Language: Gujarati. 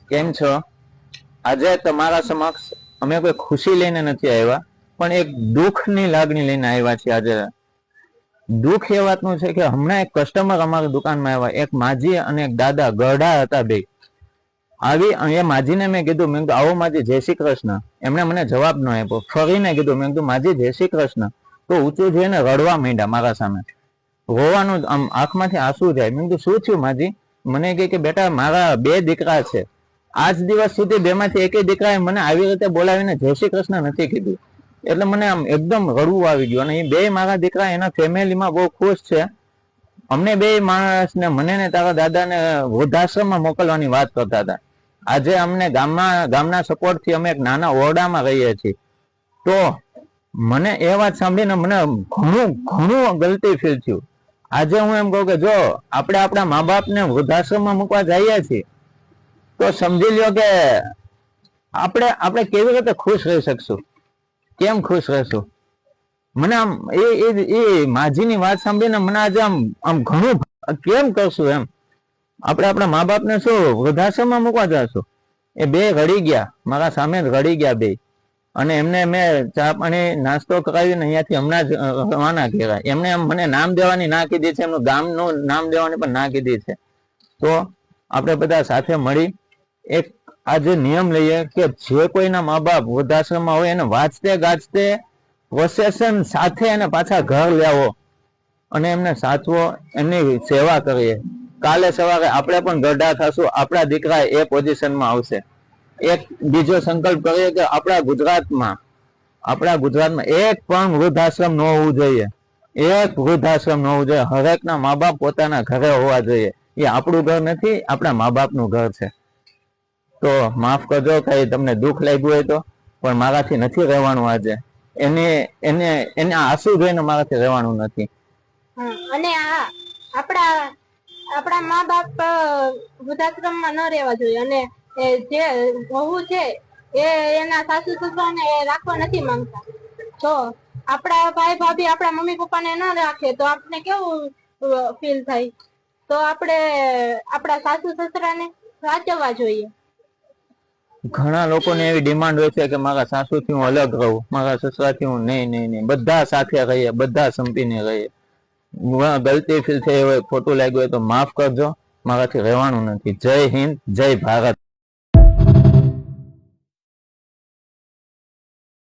કેમ છો? આજે તમારા સમક્ષ અમે કોઈ ખુશી લઈને નથી આવ્યા, પણ એક દુઃખની લાગણી લઈને આવ્યા છીએ. આજે દુઃખ એ વાતનું છે કે હમણાં એક કસ્ટમર અમારી દુકાનમાં આવ્યા, એક માજી અને એક દાદા, ગઢા હતા બે. આવી એ માજીને મેં કીધું, મેં કીધું આવો માજી, જય શ્રી કૃષ્ણ. એમણે મને જવાબ ન આપ્યો. ફરીને કીધું, મેં કીધું માજી જય શ્રી કૃષ્ણ. તો ઊંચું જોઈને રડવા માંડ્યા મારા સામે, રોવાનું, આમ આંખમાંથી આંસુ જાય. મેં કીધું શું થયું માજી? મને કહે કે બેટા મારા બે દીકરા છે, આજ દિવસ સુધી બેમાંથી એકેય દીકરાએ મને આવી રીતે બોલાવીને જય શ્રી કૃષ્ણ નથી કીધું. એટલે મને આમ એકદમ રડવું આવી ગયું. અને એ બે મારા દીકરા એના ફેમિલીમાં બહુ ખુશ છે. અમને બે માણસને, મને ને તારા દાદાને વૃદ્ધાશ્રમમાં મોકલવાની વાત કરતા હતા. આજે અમને ગામના સપોર્ટથી અમે એક નાના ઓરડામાં રહીએ છીએ. તો મને એ વાત સાંભળીને મને ઘણું ગલતી ફીલ થયું. આજે હું એમ કહું કે જો આપણે આપણા મા બાપને વૃદ્ધાશ્રમમાં મૂકવા જઈએ છીએ તો સમજી લ્યો કે આપણે કેવી રીતે ખુશ રહી શકશું? કેમ ખુશ રહેશું? મને આમ એ માજીની વાત સાંભળીને મને આજે આમ ઘણું, કેમ કરશું એમ? આપણે આપણા મા બાપને શું વૃદ્ધાશ્રમમાં મૂકવા જશું? એ બે રડી ગયા, મારા સામે રડી ગયા બે. અને એમને મેં ચા પાણી નાસ્તો કરાવીને અહીંયાથી હમણાં જ રવાના કર્યા. એમને મને નામ દેવાની ના કીધી છે, એમનું ગામનું નામ દેવાની પણ ના કીધી છે. તો આપણે બધા સાથે મળી એક આજે નિયમ લઈએ કે જે કોઈના મા બાપ વૃદ્ધાશ્રમમાં હોય એને વાંચતે ગાજતે પ્રોસેસન સાથે એને પાછા ઘર લેવો અને એમને સાચવો, એમની સેવા કરીએ. કાલે સવારે આપણે પણ ગઢા થશું, આપણા દીકરા એ પોઝિશનમાં આવશે. એક બીજો સંકલ્પ કરીએ કે આપણા ગુજરાતમાં એક પણ વૃદ્ધાશ્રમ ન હોવું જોઈએ. એક વૃદ્ધાશ્રમ ન હોવું જોઈએ. હરેકના મા બાપ પોતાના ઘરે હોવા જોઈએ. એ આપણું ઘર નથી, આપણા મા બાપનું ઘર છે. તો માફ કરજો કઈ તમને દુઃખ લાગ્યું હોય તો, પણ મારાથી નથી રહેવાનું આજે. એને આંસુ જોઈને મારાથી રહેવાનું નથી. અને આપણા મા બાપ વૃદ્ધાશ્રમમાં ન રહેવા જોઈએ. અને જે વહુ છે એ એના સાસુ સસરાને રાખવા નથી માંગતા, તો આપણા ભાઈ ભાભી આપણા મમ્મી પપ્પાને ન રાખે તો આપણે કેવું ફીલ થાય? તો આપણે આપણા સાસુ સસરાને સાચવવા જોઈએ. ઘણા લોકોને એવી ડિમાન્ડ હોય છે કે મારા સાસુથી હું અલગ રહું, મારા સસરાથી હું નહીં, બધા સાથે રહીએ, બધા સંપીને રહીએ. ગલતી ફીલ થઈ હોય, ખોટું લાગ્યું હોય તો માફ કરજો, મારાથી રહેવાનું નથી. જય હિન્દ, જય ભારત.